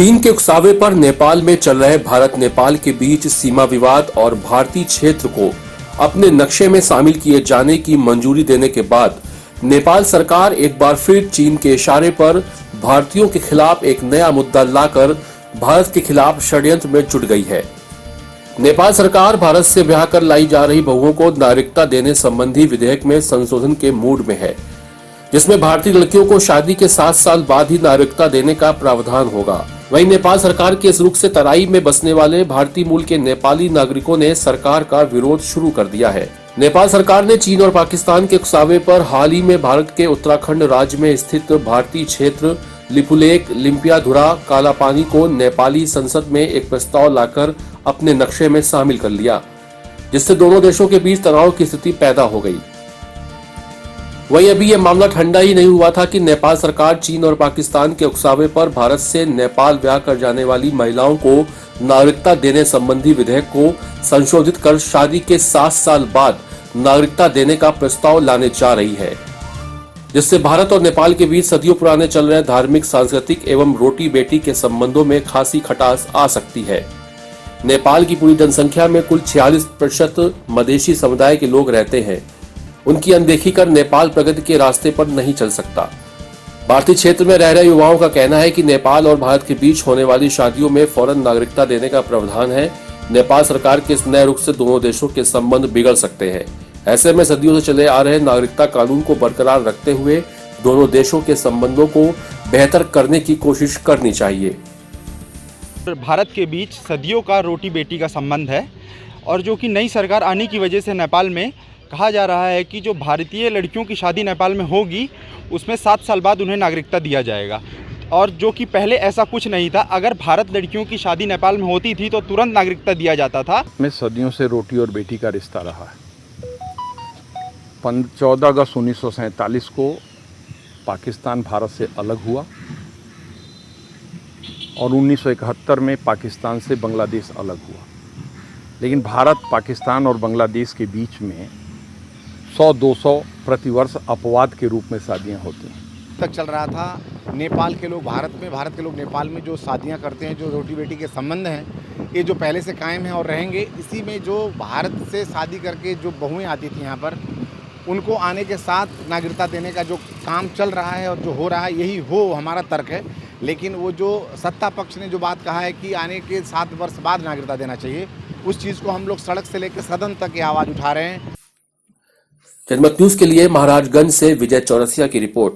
चीन के उकसावे पर नेपाल में चल रहे भारत नेपाल के बीच सीमा विवाद और भारतीय क्षेत्र को अपने नक्शे में शामिल किए जाने की मंजूरी देने के बाद नेपाल सरकार एक बार फिर चीन के इशारे पर भारतीयों के खिलाफ एक नया मुद्दा लाकर भारत के खिलाफ षड्यंत्र में जुट गई है। नेपाल सरकार भारत से ब्याह कर लाई जा रही बहुओं को नागरिकता देने संबंधी विधेयक में संशोधन के मूड में है, जिसमें भारतीय लड़कियों को शादी के 7 साल बाद ही नागरिकता देने का प्रावधान होगा। वहीं नेपाल सरकार के इस रुख से तराई में बसने वाले भारतीय मूल के नेपाली नागरिकों ने सरकार का विरोध शुरू कर दिया है। नेपाल सरकार ने चीन और पाकिस्तान के उकसावे पर हाल ही में भारत के उत्तराखंड राज्य में स्थित भारतीय क्षेत्र लिपुलेख लिम्पियाधुरा कालापानी को नेपाली संसद में एक प्रस्ताव लाकर अपने नक्शे में शामिल कर लिया, जिससे दोनों देशों के बीच तनाव की स्थिति पैदा हो गई। वहीं अभी यह मामला ठंडा ही नहीं हुआ था कि नेपाल सरकार चीन और पाकिस्तान के उकसावे पर भारत से नेपाल ब्याह कर जाने वाली महिलाओं को नागरिकता देने संबंधी विधेयक को संशोधित कर शादी के 7 साल बाद नागरिकता देने का प्रस्ताव लाने जा रही है, जिससे भारत और नेपाल के बीच सदियों पुराने चल रहे धार्मिक, सांस्कृतिक एवं रोटी बेटी के संबंधों में खासी खटास आ सकती है। नेपाल की पूरी जनसंख्या में कुल 46% मधेसी समुदाय के लोग रहते हैं। उनकी अनदेखी कर नेपाल प्रगति के रास्ते पर नहीं चल सकता। भारतीय क्षेत्र में रह रहे युवाओं का कहना है कि नेपाल और भारत के बीच होने वाली शादियों में फौरन नागरिकता देने का प्रावधान है। नेपाल सरकार के इस नए रुख से दोनों देशों के संबंध बिगड़ सकते हैं। ऐसे में सदियों से चले आ रहे नागरिकता कानून को बरकरार रखते हुए दोनों देशों के संबंधों को बेहतर करने की कोशिश करनी चाहिए। भारत के बीच सदियों का रोटी बेटी का संबंध है और जो कि नई सरकार आने की वजह से नेपाल में कहा जा रहा है कि जो भारतीय लड़कियों की शादी नेपाल में होगी उसमें 7 साल बाद उन्हें नागरिकता दिया जाएगा, और जो कि पहले ऐसा कुछ नहीं था। अगर भारत लड़कियों की शादी नेपाल में होती थी तो तुरंत नागरिकता दिया जाता था। में सदियों से रोटी और बेटी का रिश्ता रहा है। 14 अगस्त 1947 को पाकिस्तान भारत से अलग हुआ और 1971 में पाकिस्तान से बांग्लादेश अलग हुआ, लेकिन भारत, पाकिस्तान और बांग्लादेश के बीच में 100-200 प्रतिवर्ष अपवाद के रूप में शादियां होती हैं। तक चल रहा था, नेपाल के लोग भारत में, भारत के लोग नेपाल में जो शादियां करते हैं, जो रोटी बेटी के संबंध हैं, ये जो पहले से कायम हैं और रहेंगे। इसी में जो भारत से शादी करके जो बहुएं आती थी यहाँ पर, उनको आने के साथ नागरिकता देने का जो काम चल रहा है और जो हो रहा है, यही हो हमारा तर्क है। लेकिन वो जो सत्ता पक्ष ने जो बात कहा है कि आने के 7 वर्ष बाद नागरिकता देना चाहिए, उस चीज़ को हम लोग सड़क से लेकर सदन तक ये आवाज़ उठा रहे हैं। जनमत न्यूज के लिए महाराजगंज से विजय चौरसिया की रिपोर्ट।